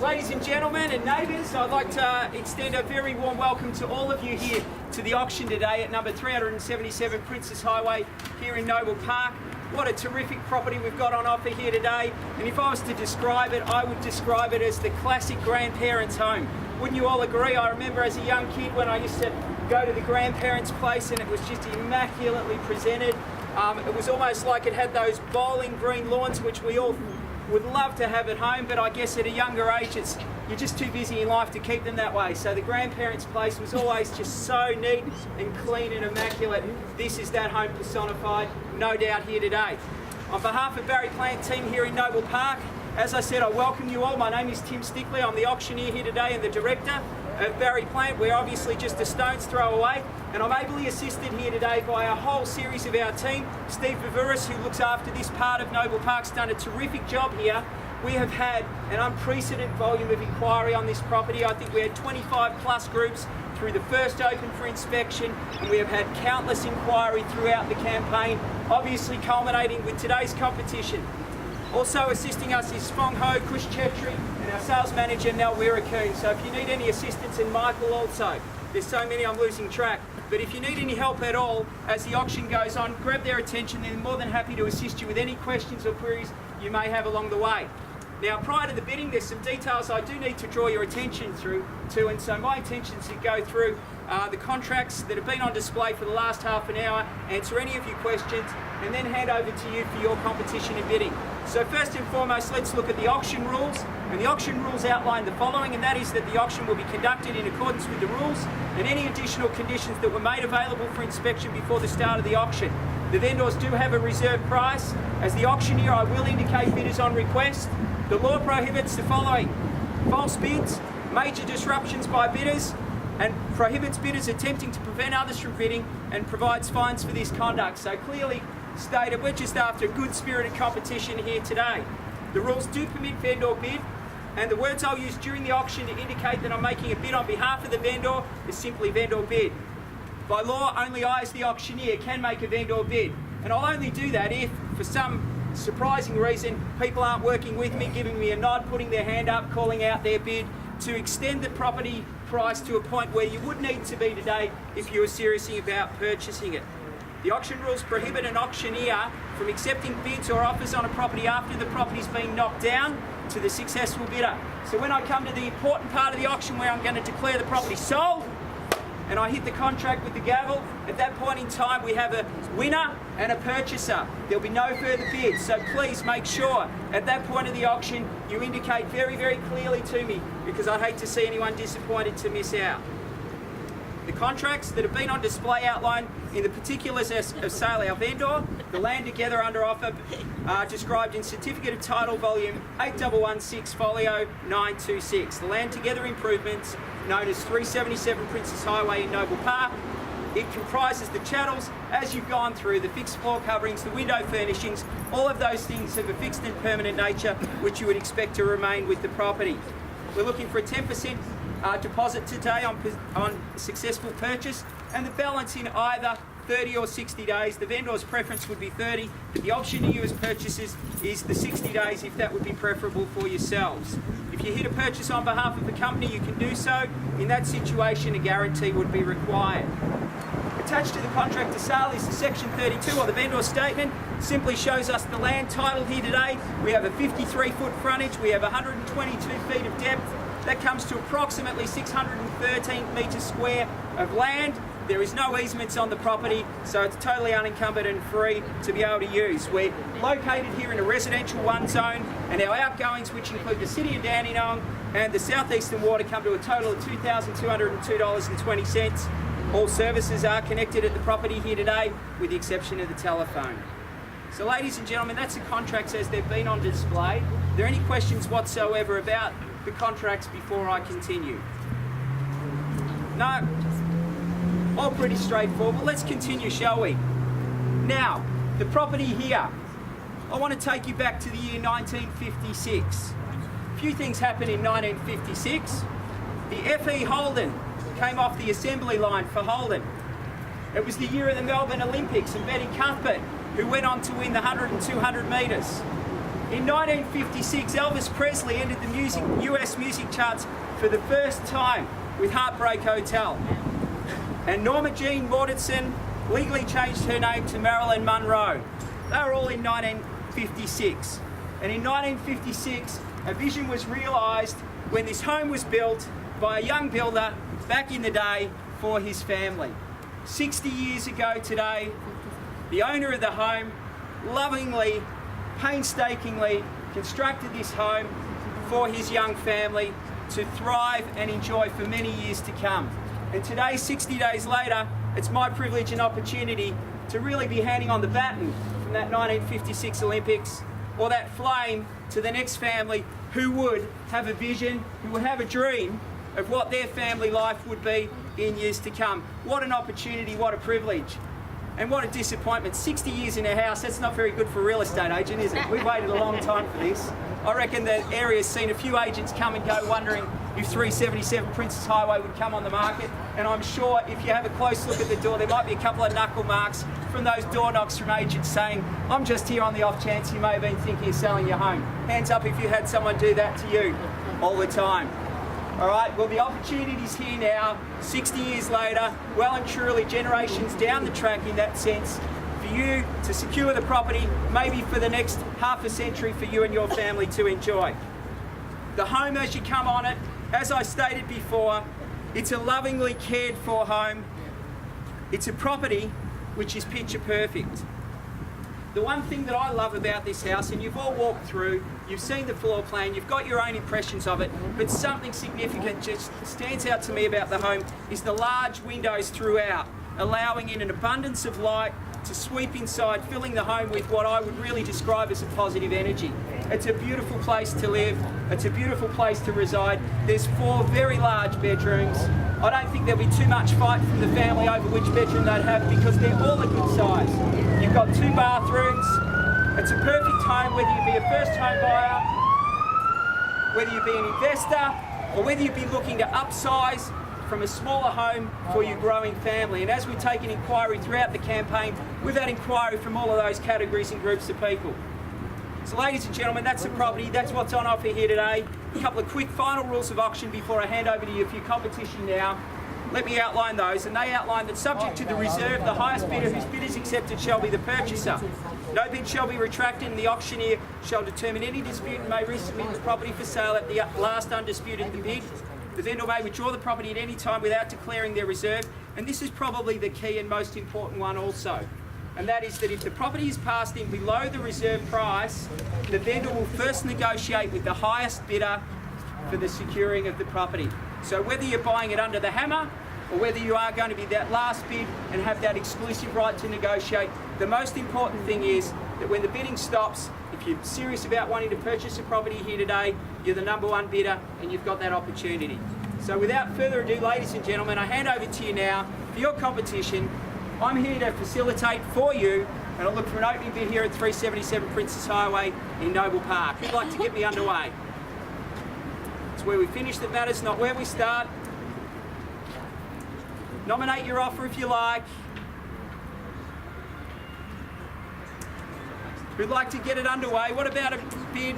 Ladies and gentlemen and neighbours, I'd like to extend a very warm welcome to all of you here to the auction today at number 377 Princess Highway here in Noble Park. What a terrific property we've got on offer here today, and if I was to describe it, I would describe it as the classic grandparents' home. Wouldn't you all agree? I remember as a young kid when I used to go to the grandparents' place and it was just immaculately presented. It was almost like it had those bowling green lawns which we all would love to have at home, but I guess at a younger age you're just too busy in life to keep them that way. So the grandparents' place was always just so neat and clean and immaculate. This is that home personified, no doubt here today. On behalf of Barry Plant team here in Noble Park, as I said, I welcome you all. My name is Tim Stickley. I'm the auctioneer here today and the director of Barry Plant. We're obviously just a stone's throw away, and I'm ably assisted here today by a whole series of our team. Steve Viveris, who looks after this part of Noble Park's done a terrific job here. We have had an unprecedented volume of inquiry on this property. I think we had 25 plus groups through the first open for inspection, and we have had countless inquiry throughout the campaign, obviously culminating with today's competition. Also assisting us is Fong Ho, Kush Chetri, and our sales manager, Nell Wirakoon. So if you need any assistance, and Michael also, there's so many I'm losing track. But if you need any help at all as the auction goes on, grab their attention. They're more than happy to assist you with any questions or queries you may have along the way. Now, prior to the bidding, there's some details I do need to draw your attention to, and so my intention is to go through the contracts that have been on display for the last half an hour, answer any of your questions, and then hand over to you for your competition and bidding. So first and foremost, let's look at the auction rules. And the auction rules outline the following, and that is that the auction will be conducted in accordance with the rules and any additional conditions that were made available for inspection before the start of the auction. The vendors do have a reserve price. As the auctioneer, I will indicate bidders on request. The law prohibits the following: false bids, major disruptions by bidders, and prohibits bidders attempting to prevent others from bidding, and provides fines for this conduct. So clearly stated, we're just after a good spirited competition here today. The rules do permit vendor bid, and the words I'll use during the auction to indicate that I'm making a bid on behalf of the vendor is simply vendor bid. By law, only I as the auctioneer can make a vendor bid, and I'll only do that if, for some surprising reason, people aren't working with me, giving me a nod, putting their hand up, calling out their bid, to extend the property price to a point where you would need to be today if you were seriously about purchasing it. The auction rules prohibit an auctioneer from accepting bids or offers on a property after the property's been knocked down to the successful bidder. So when I come to the important part of the auction where I'm going to declare the property sold, and I hit the contract with the gavel, at that point in time we have a winner and a purchaser. There'll be no further bids, so please make sure at that point of the auction you indicate very, very clearly to me, because I'd hate to see anyone disappointed to miss out. The contracts that have been on display outline in the particulars of sale our vendor, the land together under offer, described in Certificate of Title Volume 8116 Folio 926. The land together improvements known as 377 Princess Highway in Noble Park. It comprises the chattels, as you've gone through, the fixed floor coverings, the window furnishings, all of those things of a fixed and permanent nature which you would expect to remain with the property. We're looking for a 10% deposit today on successful purchase, and the balance in either 30 or 60 days. The vendor's preference would be 30, but the option to you as purchasers is the 60 days if that would be preferable for yourselves. If you hit a purchase on behalf of the company, you can do so. In that situation, a guarantee would be required. Attached to the contract to sale is the Section 32, or the vendor statement. Simply shows us the land title here today. We have a 53-foot frontage, we have 122 feet of depth. That comes to approximately 613 metres square of land. There is no easements on the property, so it's totally unencumbered and free to be able to use. We're located here in a residential 1 zone, and our outgoings, which include the City of Dandenong and the Southeastern Water, come to a total of $2,202.20. All services are connected at the property here today, with the exception of the telephone. So ladies and gentlemen, that's the contracts as they've been on display. Are there any questions whatsoever about the contracts before I continue? No? All pretty straightforward. Well, let's continue, shall we? Now, the property here. I want to take you back to the year 1956. A few things happened in 1956. The F.E. Holden came off the assembly line for Holden. It was the year of the Melbourne Olympics, and Betty Cuthbert, who went on to win the 100 and 200 metres. In 1956, Elvis Presley entered the US music charts for the first time with Heartbreak Hotel. And Norma Jean Mortensen legally changed her name to Marilyn Monroe. They were all in 1956. And in 1956, a vision was realised when this home was built by a young builder back in the day for his family. 60 years ago today, the owner of the home lovingly, painstakingly constructed this home for his young family to thrive and enjoy for many years to come. And today, 60 days later, it's my privilege and opportunity to really be handing on the baton from that 1956 Olympics, or that flame, to the next family who would have a vision, who would have a dream of what their family life would be in years to come. What an opportunity, what a privilege. And what a disappointment. 60 years in a house, that's not very good for a real estate agent, is it? We've waited a long time for this. I reckon the area's seen a few agents come and go wondering if 377 Princess Highway would come on the market. And I'm sure if you have a close look at the door, there might be a couple of knuckle marks from those door knocks from agents saying, I'm just here on the off chance you may have been thinking of selling your home. Hands up if you had someone do that to you all the time. All right, well, the opportunity's here now, 60 years later, well and truly generations down the track in that sense, for you to secure the property, maybe for the next half a century for you and your family to enjoy. The home as you come on it, as I stated before, it's a lovingly cared for home. It's a property which is picture perfect. The one thing that I love about this house, and you've all walked through, you've seen the floor plan, you've got your own impressions of it, but something significant just stands out to me about the home is the large windows throughout, allowing in an abundance of light to sweep inside, filling the home with what I would really describe as a positive energy. It's a beautiful place to live, it's a beautiful place to reside. There's 4 very large bedrooms. I don't think there'll be too much fight from the family over which bedroom they'd have because they're all a good size. You've got 2 bathrooms. It's a perfect home whether you be a first home buyer, whether you be an investor, or whether you be looking to upsize from a smaller home for your growing family. And as we take an inquiry throughout the campaign, we've had inquiry from all of those categories and groups of people. So ladies and gentlemen, that's the property, that's what's on offer here today. A couple of quick final rules of auction before I hand over to you for your competition now. Let me outline those, and they outline that subject to the reserve, the highest bidder whose bid is accepted shall be the purchaser. No bid shall be retracted, and the auctioneer shall determine any dispute and may resubmit the property for sale at the last undisputed bid. The vendor may withdraw the property at any time without declaring their reserve, and this is probably the key and most important one also. And that is that if the property is passed in below the reserve price, the vendor will first negotiate with the highest bidder for the securing of the property. So whether you're buying it under the hammer or whether you are going to be that last bid and have that exclusive right to negotiate, the most important thing is that when the bidding stops, if you're serious about wanting to purchase a property here today, you're the #1 bidder and you've got that opportunity. So without further ado, ladies and gentlemen, I hand over to you now for your competition. I'm here to facilitate for you, and I'll look for an opening bid here at 377 Princess Highway in Noble Park. Who'd like to get me underway? It's where we finish that matters, not where we start. Nominate your offer if you like. Who'd like to get it underway? What about a bid?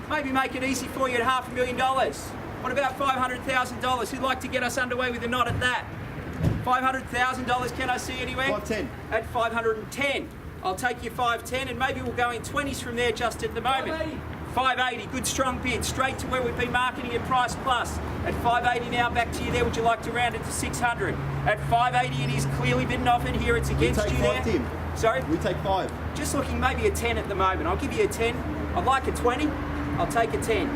Maybe make it easy for you at $500,000. What about $500,000? Who'd like to get us underway with a nod at that? $500,000, can I see anywhere? 510. At 510. I'll take your 510 and maybe we'll go in 20s from there just at the moment. 580. 580, good strong bid, straight to where we've been marketing it price plus. At 580 now, back to you there, would you like to round it to 600? At 580 it is clearly bidden off in here, it's against you there. Tim. Sorry? We take 5. Just looking maybe a 10 at the moment. I'll give you a 10. I'd like a 20, I'll take a 10.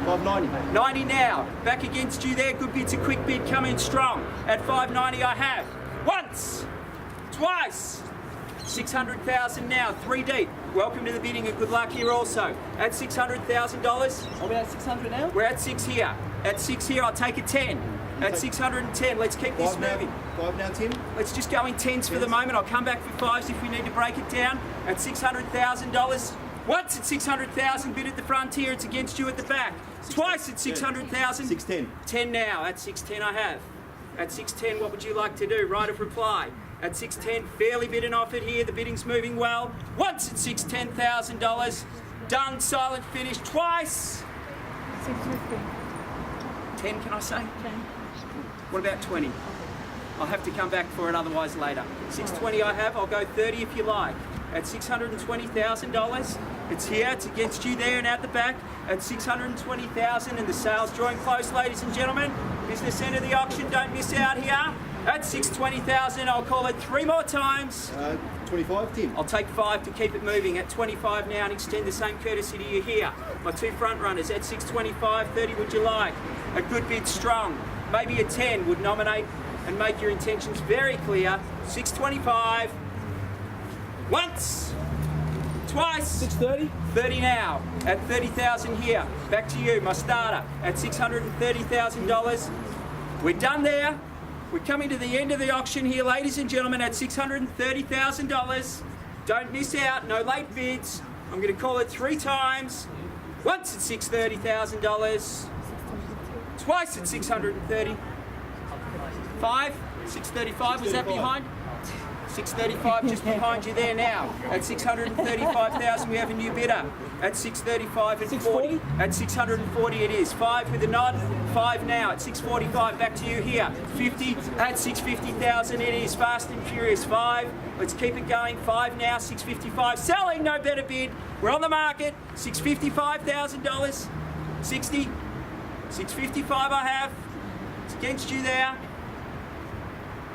590. 90 now, back against you there, good bid's a quick bid, come in strong. At 590 I have. Once, twice, 600,000 now, 3 deep. Welcome to the bidding and good luck here also. At $600,000. Are we at 600 now? We're at 6 here. At 6 here, I'll take a 10. At 610, let's keep this moving. 5 now, Tim. Let's just go in 10s for the moment. I'll come back for 5s if we need to break it down. At $600,000. Once at 600,000, bid at the frontier, it's against you at the back. Twice at 600,000. 610. 10 now, at 610 I have. At 610, what would you like to do? Right of reply. at 610. Fairly bid and offered here. The bidding's moving well. Once at $10,000. Done, silent finish. Twice. 650. 10, can I say? 10. What about 20? I'll have to come back for it otherwise later. 620 I have. I'll go 30 if you like. At $620,000. It's here. It's against you there and out the back at $620,000, and the sale's drawing close, ladies and gentlemen. Business end of the auction. Don't miss out here. At $620,000, I'll call it 3 more times. 25, Tim. I'll take 5 to keep it moving. At 25 now and extend the same courtesy to you here. My 2 front runners at 625, 30 would you like? A good bid strong. Maybe a 10 would nominate and make your intentions very clear. 625. Once. Twice. 630. 30 now. At 30,000 here. Back to you, my starter. At $630,000. We're done there. We're coming to the end of the auction here, ladies and gentlemen, at $630,000. Don't miss out. No late bids. I'm going to call it 3 times. Once at $630,000. Twice at 630. 5. 635. Was that behind? 635 just behind you there now. At 635,000 we have a new bidder. At 635 and 40. At 640 it is. 5 with a nod. 5 now at 645. Back to you here. 50 at 650,000 it is. Fast and furious. 5. Let's keep it going. 5 now. 655. Selling. No better bid. We're on the market. $655,000. 60. 655 I have. It's against you there.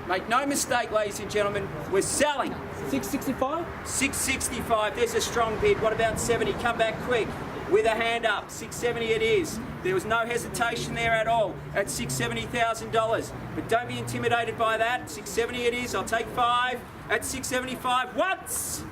Make no mistake, ladies and gentlemen, we're selling. 665. 665, there's a strong bid. What about 70? Come back quick with a hand up. 670 it is. There was no hesitation there at all at $670,000. But don't be intimidated by that. 670 it is. I'll take 5 at 675 once.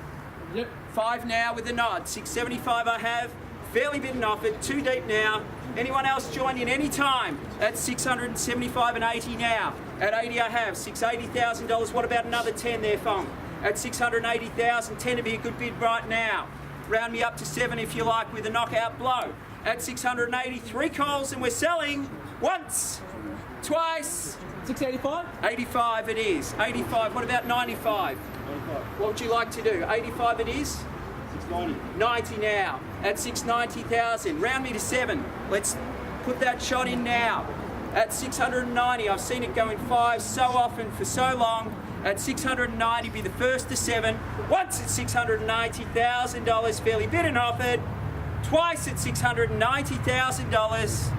Yep. 5 now with a nod. 675 I have. Fairly bid and offered. 2 deep now. Anyone else join in any time? At 675 and 80 now. At 80 I have. $680,000. What about another 10 there, Fong? At 680,000. 10 to be a good bid right now. Round me up to 7 if you like with a knockout blow. At 680, 3 calls and we're selling once, twice. 685. 85 it is. 85. What about 95? 95. What would you like to do? 85 it is. 690. 90 now at 690,000. Round me to 7. Let's put that shot in now. At 690, I've seen it go in 5 so often for so long. At 690, be the first to 7. Once at $690,000, fairly bid and offered. Twice at $690,000.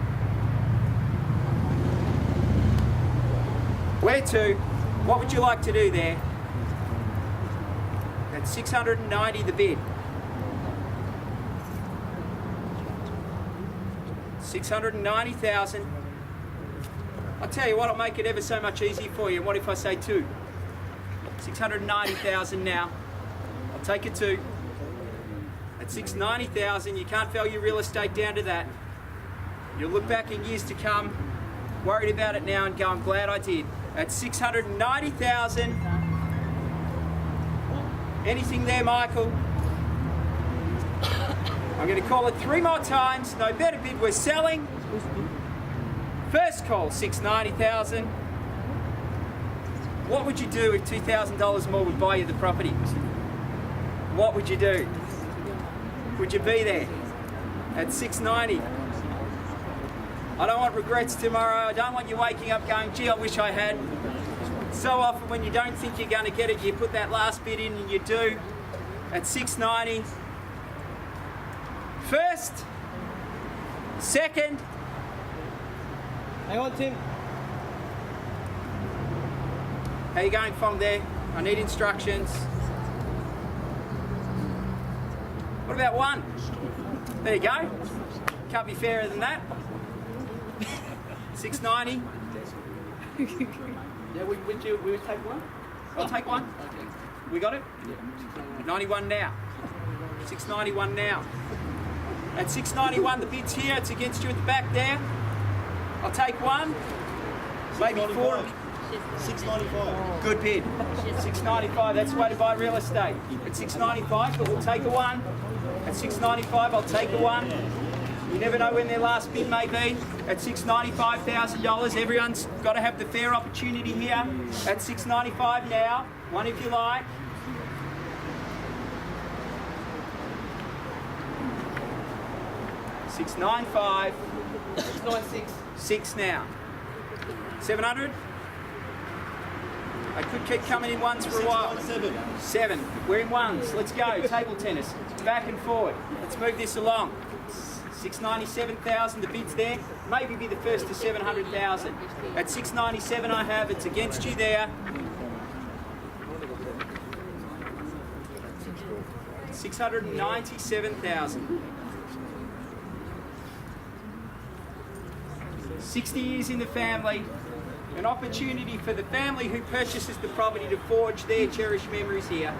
Where to? What would you like to do there? At 690 the bid. 690,000. I'll tell you what, I'll make it ever so much easier for you. What if I say 2? 690,000 now. I'll take it 2. At 690,000, you can't value real estate down to that. You'll look back in years to come, worried about it now and go, I'm glad I did. At 690,000. Anything there, Michael? I'm going to call it 3 more times. No better bid. We're selling. First call, 690,000. What would you do if $2,000 more would buy you the property? What would you do? Would you be there at 690? I don't want regrets tomorrow. I don't want you waking up going, gee, I wish I had. So often when you don't think you're going to get it, you put that last bid in and you do. At 690. First, second. Hang on, Tim. How you going, Fong, there? I need instructions. What about 1? There you go. Can't be fairer than that. 690. Yeah, we would take 1? I'll take 1. Okay. We got it? Yeah. 91 now. 691 now. At 691, the bid's here. It's against you at the back there. I'll take 1. Maybe 4. 695. Good bid. 695. That's the way to buy real estate. At 695, but we'll take a 1. At 695, I'll take a 1. You never know when their last bid may be. At $695,000, everyone's got to have the fair opportunity here. At $695 now. One if you like. $695. 696. 6 now. 700. I could keep coming in ones for a while. 697. 7. We're in ones. Let's go. Table tennis. Back and forward. Let's move this along. 697,000. The bid's there. Maybe be the first to 700,000. At 697 I have. It's against you there. 697,000. 60 years in the family. An opportunity for the family who purchases the property to forge their cherished memories here.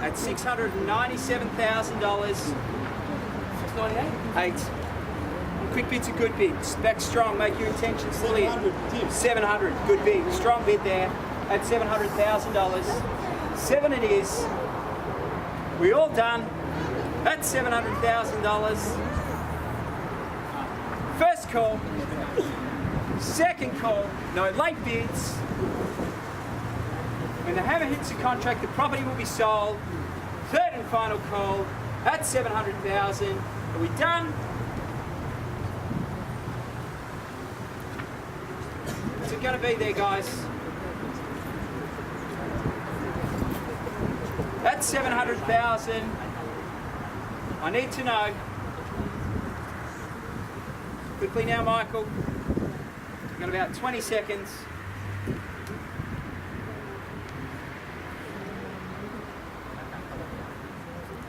At $697,000. 698. 8. Quick bid's a good bid. Back strong. Make your intentions clear. 700. Tim. 700. Good bid. Strong bid there. At $700,000. 7 it is. We all done. That's $700,000. First call. Second call. No late bids. When the hammer hits the contract, the property will be sold. Third and final call. That's 700,000. Are we done? What's it going to be there, guys? That's 700,000. I need to know. Quickly now, Michael. We've got about 20 seconds.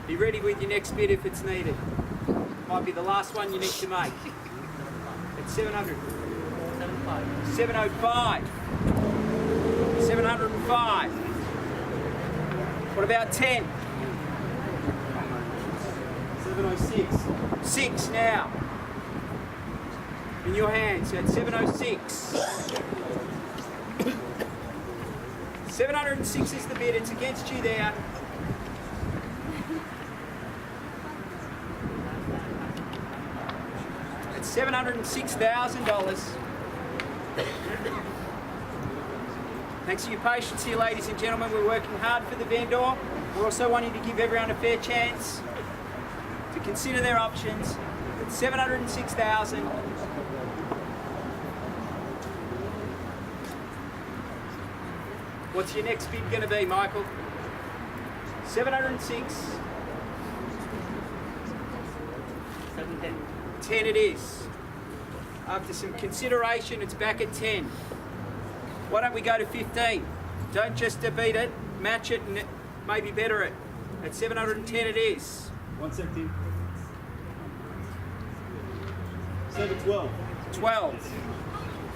Be ready with your next bid if it's needed. Might be the last one you need to make. It's 700. 705. 705. What about 10? 706. 6 now. In your hands at 706. 706 is the bid. It's against you there. It's $706,000. Thanks for your patience here, ladies and gentlemen. We're working hard for the vendor. We're also wanting to give everyone a fair chance to consider their options. It's $706,000. What's your next bid going to be, Michael? 706. 710. 10 it is. After some consideration, it's back at 10. Why don't we go to 15? Don't just beat it, match it, and maybe better it. At 710 it is. 1 sec, Tim. 712. 12.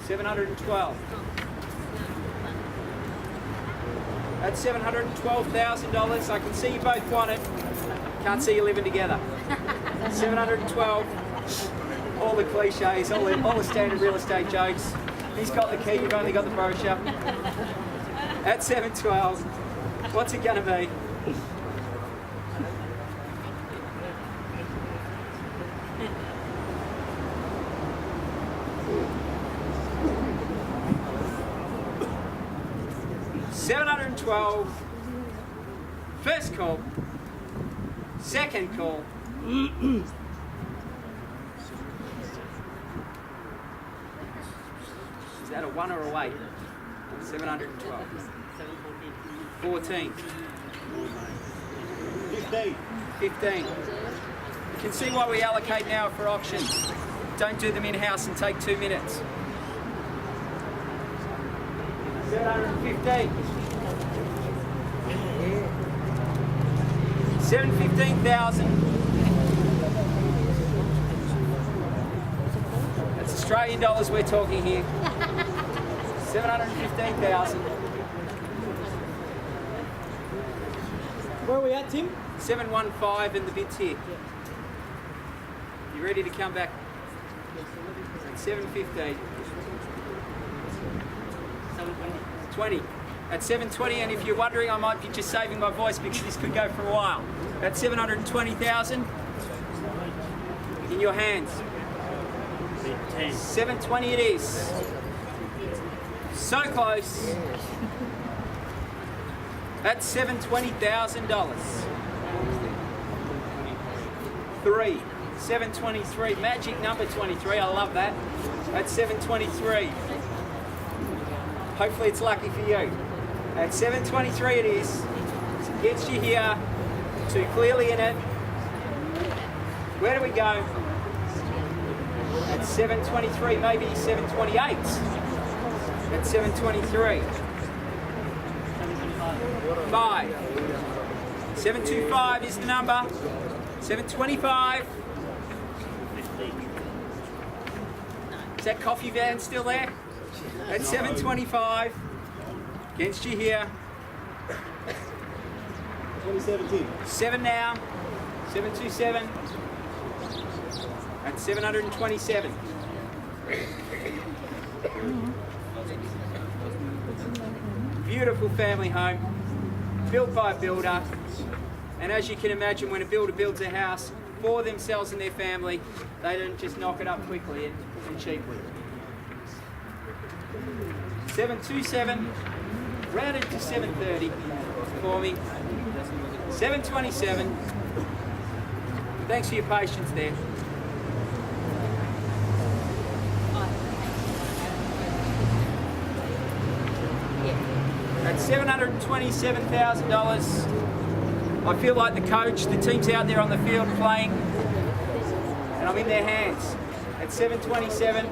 712. That's $712,000. I can see you both want it. Can't see you living together. 712. All the cliches, all the standard real estate jokes. He's got the key, you've only got the brochure. At 712. What's it going to be? $712. First call. Second call. Is that a 1 or a weight? 712. 14. 15. 15. You can see why we allocate now for auctions. Don't do them in-house and take 2 minutes. 715. 715,000. That's Australian dollars we're talking here. 715,000. Where are we at, Tim? 715 and the bid's here. You ready to come back? 715. 20. At 720, and if you're wondering, I might be just saving my voice because this could go for a while. At 720,000 in your hands. 720 it is. So close. That's $720,000. 3, 723, magic number 23, I love that. That's 723. Hopefully it's lucky for you. At 723 it is. It gets you here, 2 clearly in it. Where do we go? At 723, maybe 728. At 723. 5. 725 is the number. 725. Is that coffee van still there? At 725. Against you here. 2017. 7 now. 727. At 727. Beautiful family home, built by a builder. And as you can imagine, when a builder builds a house for themselves and their family, they don't just knock it up quickly and cheaply. 727, rounded to 730 for me. 727. Thanks for your patience there. At $727,000. I feel like the coach, the team's out there on the field playing, and I'm in their hands. At 727.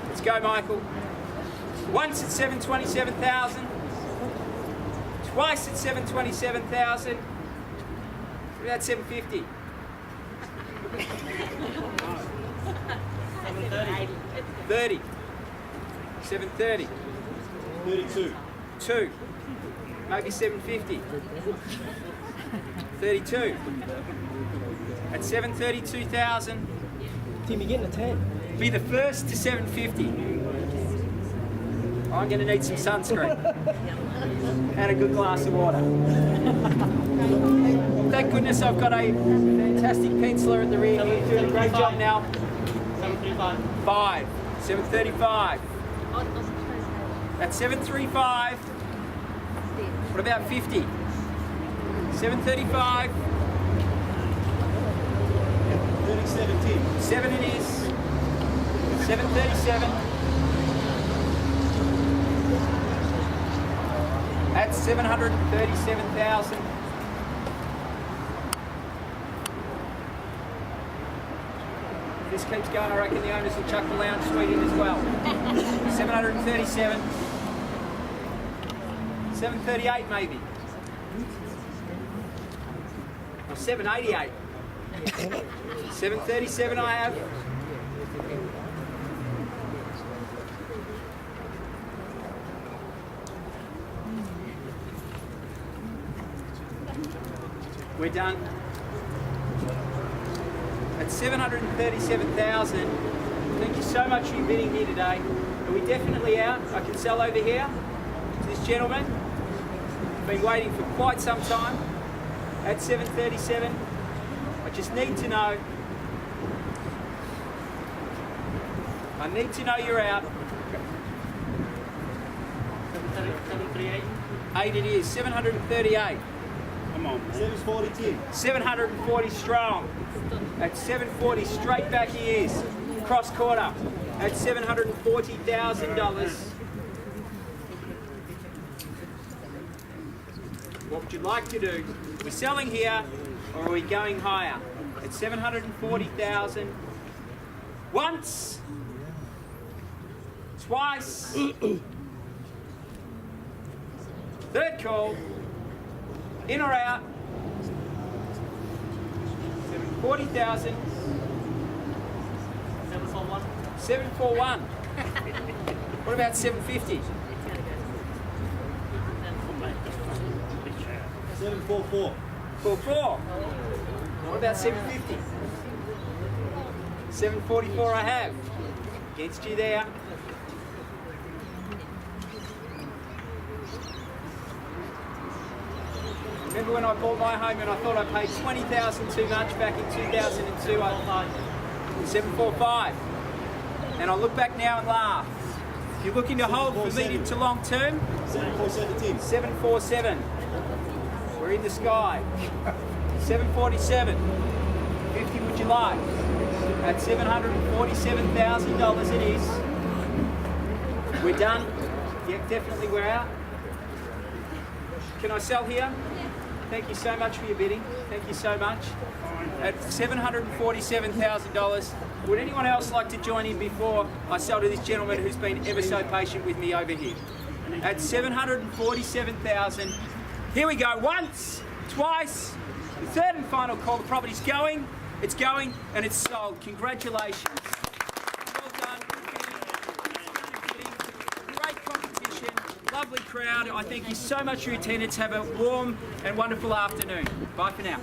Let's go, Michael. Once at 727,000. Twice at 727,000. About 750. 30. 730. 32. 2. Maybe 750. 32. At 732,000. Tim, you're getting a 10. Be the first to 750. I'm going to need some sunscreen and a good glass of water. Thank goodness I've got a fantastic penciler at the rear here doing a great job now. 735. 5. 735. That's 735. What about 50? 735. 3017. 7 it is. 737. That's 737,000. If this keeps going, I reckon the owners will chuck the lounge suite in as well. 737. 738 maybe. Or 788. 737 I have. We're done. At 737,000. Thank you so much for your bidding here today. Are we definitely out? I can sell over here to this gentleman. Been waiting for quite some time. At 737. I just need to know. I need to know you're out. 738. 8 it is. 738. Come on, 740 Tim. 740 strong. At 740 straight back he is. Cross quarter. At $740,000. What would you like to do? Are we selling here or are we going higher? At 740,000. Once. Twice. Third call. In or out? 740,000. 741. 741. What about 750? 744. 44. What about 750? 744 I have. Against you there. Remember when I bought my home and I thought I paid $20,000 too much back in 2002? 745. And I'll look back now and laugh. If you're looking to hold for medium to long term, 7417. 747. We're in the sky. 747. 50 would you like? At $747,000 it is. We're done. Yeah, definitely we're out. Can I sell here? Thank you so much for your bidding. Thank you so much. At $747,000. Would anyone else like to join in before I sell to this gentleman who's been ever so patient with me over here? At $747,000. Here we go. Once, twice, the third and final call. The property's going, it's going, and it's sold. Congratulations. Well done. Great competition. Lovely crowd. I thank you so much for your attendance. Have a warm and wonderful afternoon. Bye for now.